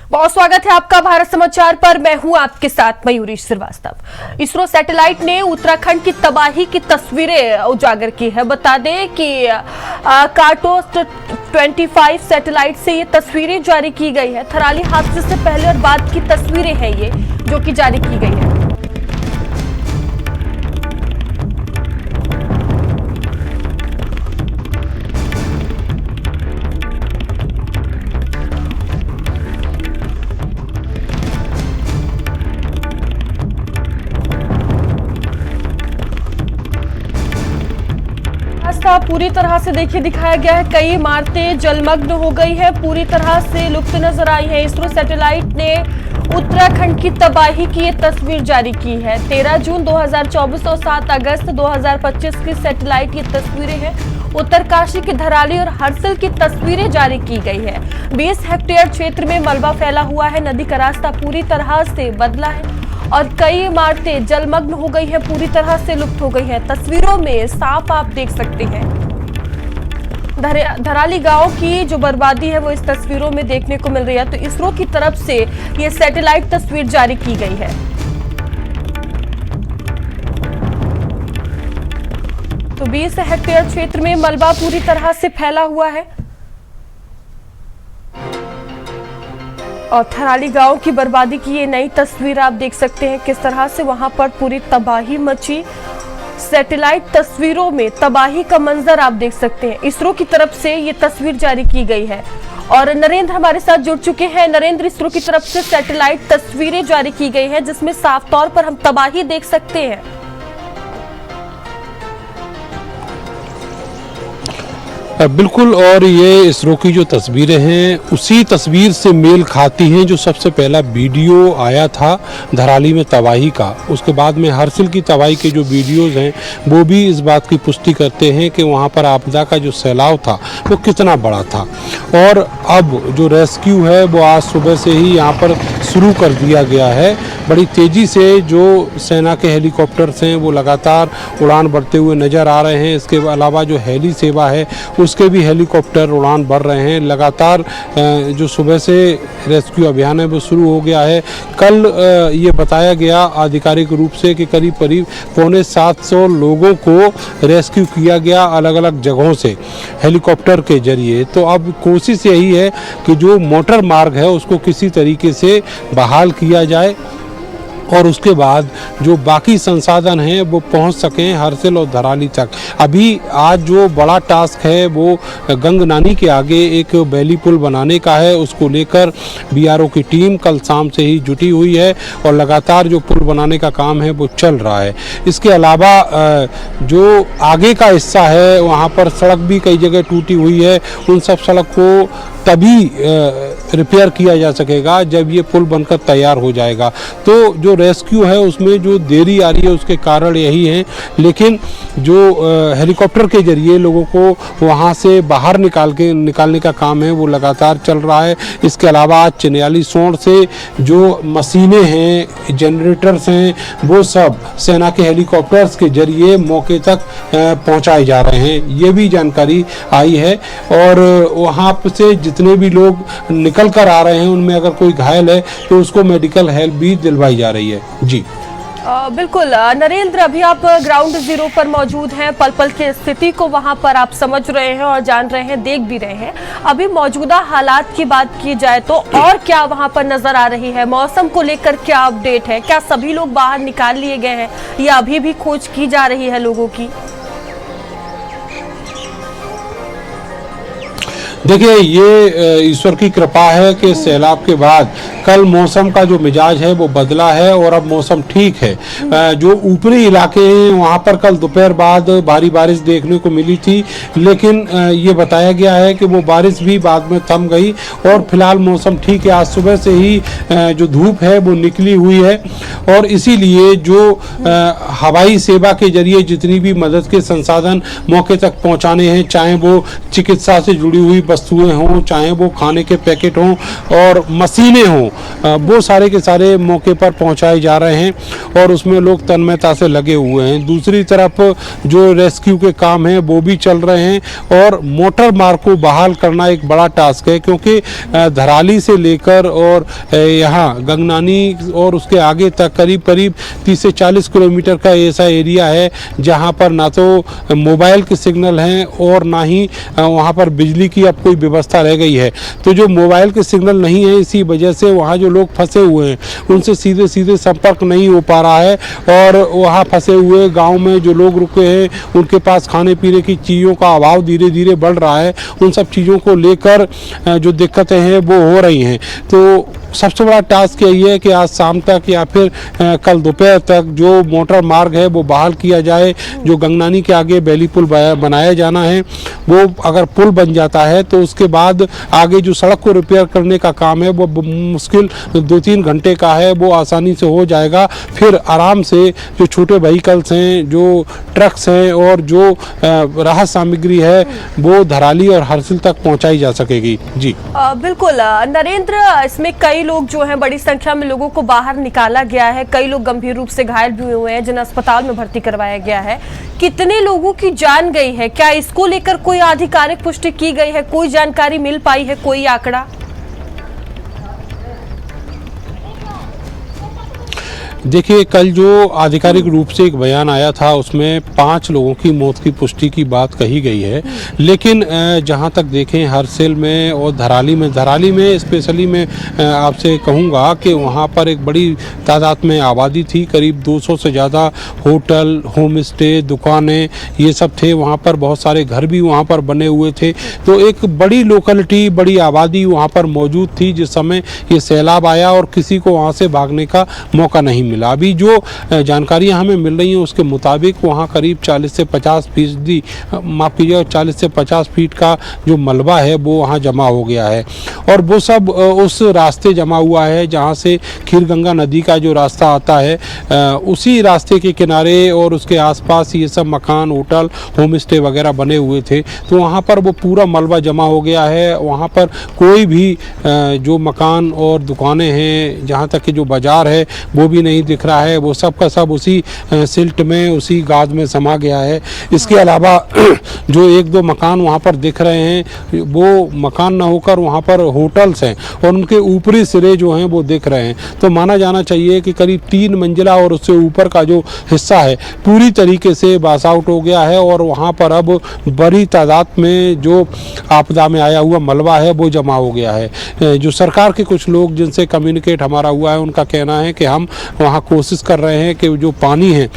बहुत स्वागत है आपका भारत समाचार पर। मैं हूं आपके साथ मयूरी श्रीवास्तव। इसरो सैटेलाइट ने उत्तराखंड की तबाही की तस्वीरें उजागर की है। बता दें कि कार्टोस्ट 25 सैटेलाइट से ये तस्वीरें जारी की गई है। थराली हादसे से पहले और बाद की तस्वीरें हैं ये जो कि जारी की गई है। रास्ता पूरी तरह से देखिए दिखाया गया है। कई इमारतें जलमग्न हो गई है, पूरी तरह से लुप्त नजर आई है। इसरो सैटेलाइट ने उत्तराखंड की तबाही की ये तस्वीर जारी की है। 13 जून 2024 और 7 अगस्त 2025 की सैटेलाइट ये तस्वीरें हैं। उत्तरकाशी की धराली और हर्सिल की तस्वीरें जारी की गई है। 20 हेक्टेयर क्षेत्र में मलबा फैला हुआ है। नदी का रास्ता पूरी तरह से बदला है और कई इमारतें जलमग्न हो गई है, पूरी तरह से लुप्त हो गई है। तस्वीरों में साफ आप देख सकते हैं धराली गांव की जो बर्बादी है वो इस तस्वीरों में देखने को मिल रही है। तो इसरो की तरफ से ये सैटेलाइट तस्वीर जारी की गई है। तो 20 हेक्टेयर क्षेत्र में मलबा पूरी तरह से फैला हुआ है और थराली गांव की बर्बादी की ये नई तस्वीर आप देख सकते हैं किस तरह से वहां पर पूरी तबाही मची। सैटेलाइट तस्वीरों में तबाही का मंजर आप देख सकते हैं। इसरो की तरफ से ये तस्वीर जारी की गई है और नरेंद्र हमारे साथ जुड़ चुके हैं। नरेंद्र, इसरो की तरफ से सैटेलाइट तस्वीरें जारी की गई है जिसमें साफ तौर पर हम तबाही देख सकते हैं। बिल्कुल, और ये इसरो की जो तस्वीरें हैं उसी तस्वीर से मेल खाती हैं जो सबसे पहला वीडियो आया था धराली में तबाही का। उसके बाद में हर्सिल की तबाही के जो वीडियोस हैं वो भी इस बात की पुष्टि करते हैं कि वहाँ पर आपदा का जो सैलाव था वो कितना बड़ा था। और अब जो रेस्क्यू है वो आज सुबह से ही यहाँ पर शुरू कर दिया गया है। बड़ी तेज़ी से जो सेना के हेलीकॉप्टर्स हैं वो लगातार उड़ान भरते हुए नज़र आ रहे हैं। इसके अलावा जो हेली सेवा है उसके भी हेलीकॉप्टर उड़ान भर रहे हैं। लगातार जो सुबह से रेस्क्यू अभियान है वो शुरू हो गया है। कल ये बताया गया आधिकारिक रूप से कि करीब 750 लोगों को रेस्क्यू किया गया अलग अलग जगहों से हेलीकॉप्टर के जरिए। तो अब कोशिश यही है कि जो मोटर मार्ग है उसको किसी तरीके से बहाल किया जाए और उसके बाद जो बाकी संसाधन हैं वो पहुंच सकें हर्सिल और धराली तक। अभी आज जो बड़ा टास्क है वो गंगनानी के आगे एक बैली पुल बनाने का है। उसको लेकर बीआरओ की टीम कल शाम से ही जुटी हुई है और लगातार जो पुल बनाने का काम है वो चल रहा है। इसके अलावा जो आगे का हिस्सा है वहाँ पर सड़क भी कई जगह टूटी हुई है। उन सब सड़क को तभी रिपेयर किया जा सकेगा जब ये पुल बनकर तैयार हो जाएगा। तो जो रेस्क्यू है उसमें जो देरी आ रही है उसके कारण यही है, लेकिन जो हेलीकॉप्टर के जरिए लोगों को वहाँ से बाहर निकालने का काम है वो लगातार चल रहा है। इसके अलावा आज चिन्याली सोंड से जो मशीनें हैं, जनरेटर्स हैं, वो सब सेना के हेलीकॉप्टर्स के जरिए मौके तक पहुँचाए जा रहे हैं, ये भी जानकारी आई है। और वहाँ से जितने भी लोग निकल कर आ रहे हैं उनमें अगर कोई घायल है तो उसको मेडिकल हेल्प भी दिलवाई जा रही है। जी बिल्कुल नरेंद्र, अभी आप ग्राउंड जीरो पर मौजूद हैं। पल पल की स्थिति को वहां पर आप समझ रहे हैं और जान रहे हैं, देख भी रहे हैं। अभी मौजूदा हालात की बात की जाए तो और क्या वहां पर नजर आ रही है? मौसम को लेकर क्या अपडेट है? क्या सभी लोग बाहर निकाल लिए गए हैं या अभी भी खोज की जा रही है लोगों की? देखिए, ये ईश्वर की कृपा है कि सैलाब के बाद कल मौसम का जो मिजाज है वो बदला है और अब मौसम ठीक है। जो ऊपरी इलाके हैं वहाँ पर कल दोपहर बाद भारी बारिश देखने को मिली थी, लेकिन ये बताया गया है कि वो बारिश भी बाद में थम गई और फिलहाल मौसम ठीक है। आज सुबह से ही जो धूप है वो निकली हुई है और इसीलिए जो हवाई सेवा के जरिए जितनी भी मदद के संसाधन मौके तक पहुँचाने हैं, चाहे वो चिकित्सा से जुड़ी हुई वस्तुएं हों, चाहे वो खाने के पैकेट हों और मशीनें हों, वो सारे के सारे मौके पर पहुंचाए जा रहे हैं और उसमें लोग तन्मयता से लगे हुए हैं। दूसरी तरफ जो रेस्क्यू के काम हैं वो भी चल रहे हैं और मोटर मार्ग को बहाल करना एक बड़ा टास्क है, क्योंकि धराली से लेकर और यहाँ गंगनानी और उसके आगे तक करीब करीब 30 से 40 किलोमीटर का ऐसा एरिया है जहाँ पर ना तो मोबाइल के सिग्नल हैं और ना ही वहाँ पर बिजली की अब कोई व्यवस्था रह गई है। तो जो मोबाइल के सिग्नल नहीं है, इसी वजह से वहाँ जो लोग फंसे हुए हैं उनसे सीधे सीधे संपर्क नहीं हो पा रहा है और वहाँ फंसे हुए गांव में जो लोग रुके हैं उनके पास खाने पीने की चीज़ों का अभाव धीरे धीरे बढ़ रहा है। उन सब चीज़ों को लेकर जो दिक्कतें हैं वो हो रही हैं। तो सबसे बड़ा टास्क यही है कि आज शाम तक या फिर कल दोपहर तक जो मोटर मार्ग है वो बहाल किया जाए। जो गंगनानी के आगे बैली पुल बनाया जाना है, वो अगर पुल बन जाता है तो उसके बाद आगे जो सड़क को रिपेयर करने का काम है वो मुश्किल 2-3 घंटे का है, वो आसानी से हो जाएगा। फिर आराम से जो छोटे व्हीकल्स हैं, जो ट्रक्स हैं और जो राहत सामग्री है वो धराली और हरसिल तक पहुंचाई जा सकेगी। जी बिल्कुल नरेंद्र, इसमें कई लोग जो हैं, बड़ी संख्या में लोगों को बाहर निकाला गया है, कई लोग गंभीर रूप से घायल भी हुए हैं जिन्हें अस्पताल में भर्ती करवाया गया है। कितने लोगों की जान गई है? क्या इसको लेकर कोई आधिकारिक पुष्टि की गई है? कोई जानकारी मिल पाई है? कोई आंकड़ा? देखिए, कल जो आधिकारिक रूप से एक बयान आया था उसमें 5 लोगों की मौत की पुष्टि की बात कही गई है, लेकिन जहां तक देखें हरसिल में और धराली में स्पेशली मैं आपसे कहूंगा कि वहां पर एक बड़ी तादाद में आबादी थी। करीब 200 से ज़्यादा होटल, होम स्टे, दुकानें ये सब थे। वहां पर बहुत सारे घर भी वहां पर बने हुए थे। तो एक बड़ी लोकेलिटी, बड़ी आबादी वहां पर मौजूद थी जिस समय ये सैलाब आया और किसी को वहाँ से भागने का मौका नहीं मिला। अभी जो जानकारियां हमें मिल रही हैं उसके मुताबिक वहां करीब 40 से 50% माफ कीजिएगा 40 से 50 फीट का जो मलबा है वो वहां जमा हो गया है और वो सब उस रास्ते जमा हुआ है जहां से खीरगंगा नदी का जो रास्ता आता है, उसी रास्ते के किनारे और उसके आसपास ये सब मकान, होटल, होम स्टे वगैरह बने हुए थे। तो वहाँ पर वो पूरा मलबा जमा हो गया है। वहाँ पर कोई भी जो मकान और दुकानें हैं, जहाँ तक कि जो बाज़ार है वो भी नहीं दिख रहा है। वो सब का सब उसी सिल्ट में, उसी गाद में समा गया है। इसके अलावा जो 1-2 मकान वहाँ पर दिख रहे हैं वो मकान ना होकर वहाँ पर होटल्स हैं और उनके ऊपरी सिरे जो हैं वो दिख रहे हैं। तो माना जाना चाहिए कि करीब 3 मंजिला और उससे ऊपर का जो हिस्सा है पूरी तरीके से बास आउट हो गया है और वहाँ पर अब बड़ी तादाद में जो आपदा में आया हुआ मलबा है वो जमा हो गया है। जो सरकार के कुछ लोग जिनसे कम्युनिकेट हमारा हुआ है उनका कहना है कि हम वहाँ कोशिश कर रहे हैं कि जो पानी है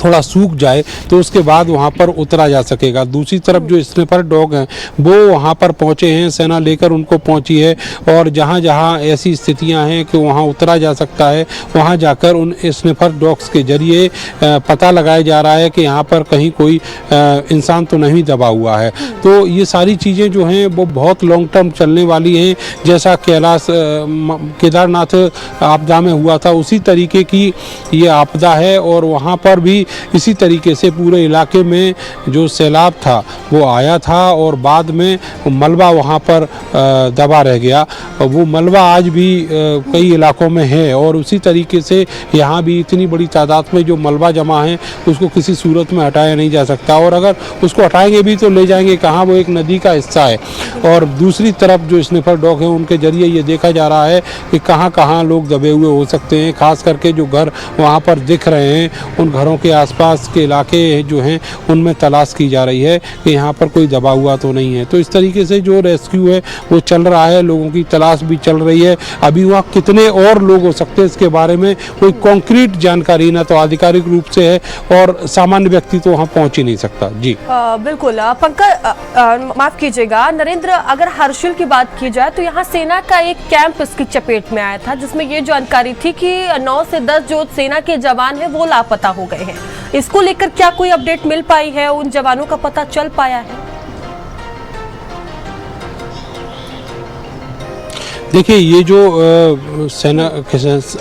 थोड़ा सूख जाए तो उसके बाद वहाँ पर उतरा जा सकेगा। दूसरी तरफ जो स्निपर डॉग हैं वो वहाँ पर पहुँचे हैं, सेना लेकर उनको पहुँची है और जहाँ जहाँ ऐसी स्थितियाँ हैं कि वहाँ उतरा जा सकता है वहाँ जाकर उन स्निपर डॉग्स के जरिए पता लगाया जा रहा है कि यहाँ पर कहीं कोई इंसान तो नहीं दबा हुआ है। तो ये सारी चीज़ें जो हैं वो बहुत लॉन्ग टर्म चलने वाली हैं। जैसा कैलाश केदारनाथ आपदा में हुआ था उसी तरीके की ये आपदा है और वहाँ पर भी इसी तरीके से पूरे इलाके में जो सैलाब था वो आया था और बाद में मलबा वहाँ पर दबा रह गया। वो मलबा आज भी कई इलाकों में है और उसी तरीके से यहाँ भी इतनी बड़ी तादाद में जो मलबा जमा है उसको किसी सूरत में हटाया नहीं जा सकता और अगर उसको हटाएंगे भी तो ले जाएंगे कहाँ, वो एक नदी का हिस्सा है। और दूसरी तरफ जो स्निफर डॉग है उनके जरिए ये देखा जा रहा है कि कहाँ कहाँ लोग दबे हुए हो सकते हैं। खास करके जो घर वहाँ पर दिख रहे हैं उन घरों के आसपास के इलाके जो हैं उनमें तलाश की जा रही है कि यहाँ पर कोई दबा हुआ तो नहीं है। तो इस तरीके से जो रेस्क्यू है वो चल रहा है, लोगों की तलाश भी चल रही है। अभी वहाँ कितने और लोग हो सकते हैं इसके बारे में कोई कॉन्क्रीट जानकारी ना तो आधिकारिक रूप से है और सामान्य व्यक्ति तो वहाँ पहुँच ही नहीं सकता। जी बिल्कुल पंकज, माफ कीजिएगा नरेंद्र, अगर हर्षिल की बात की जाए तो यहाँ सेना का एक कैंप इसकी चपेट में आया था जिसमें ये जानकारी थी कि 9 से 10 जो सेना के जवान हैं वो लापता हो गए हैं। इसको लेकर क्या कोई अपडेट मिल पाई है? उन जवानों का पता चल पाया है? देखिए, ये जो सेना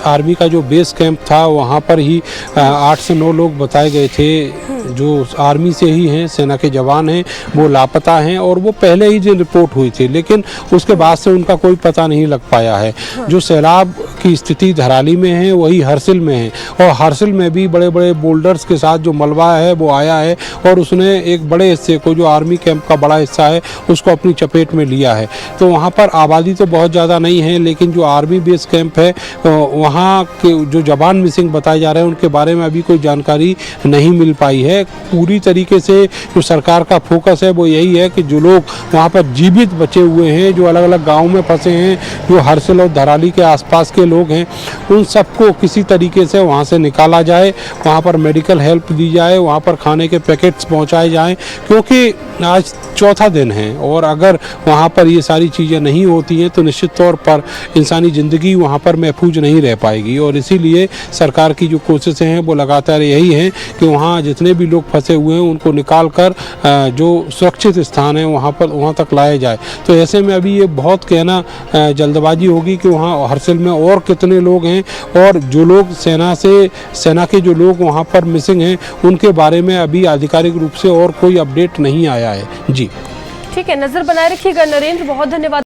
आर्मी का जो बेस कैंप था वहाँ पर ही 8 से 9 लोग बताए गए थे जो आर्मी से ही हैं, सेना के जवान हैं, वो लापता हैं और वो पहले ही जो रिपोर्ट हुई थी, लेकिन उसके बाद से उनका कोई पता नहीं लग पाया है। जो सैलाब की स्थिति धराली में है वही हरसिल में है, और हरसिल में भी बड़े बड़े बोल्डर्स के साथ जो मलबा है वो आया है और उसने एक बड़े हिस्से को, जो आर्मी कैंप का बड़ा हिस्सा है, उसको अपनी चपेट में लिया है। तो वहाँ पर आबादी तो बहुत ज़्यादा नहीं है, लेकिन जो आर्मी बेस कैंप है वहाँ के जो जवान मिसिंग बताए जा रहे हैं उनके बारे में अभी कोई जानकारी नहीं मिल पाई है। पूरी तरीके से जो सरकार का फोकस है वो यही है कि जो लोग वहाँ पर जीवित बचे हुए हैं, जो अलग अलग गाँव में फंसे हैं, जो हरसिल और धराली के आसपास के लोग हैं, उन सबको किसी तरीके से वहाँ से निकाला जाए, वहाँ पर मेडिकल हेल्प दी जाए, वहाँ पर खाने के पैकेट्स पहुँचाए जाएँ, क्योंकि आज चौथा दिन है और अगर वहाँ पर ये सारी चीज़ें नहीं होती हैं तो निश्चित तौर पर इंसानी ज़िंदगी वहाँ पर महफूज नहीं रह पाएगी। और इसीलिए सरकार की जो कोशिशें हैं वो लगातार यही हैं कि वहाँ जितने भी लोग फंसे हुए हैं उनको निकाल कर जो सुरक्षित स्थान है वहाँ तक लाया जाए। तो ऐसे में अभी ये बहुत कहना जल्दबाजी होगी कि वहाँ हरसिल में और कितने लोग हैं, और जो लोग सेना के जो लोग वहाँ पर मिसिंग हैं उनके बारे में अभी आधिकारिक रूप से और कोई अपडेट नहीं आया है। जी ठीक है, नजर बनाए रखिएगा नरेंद्र, बहुत धन्यवाद।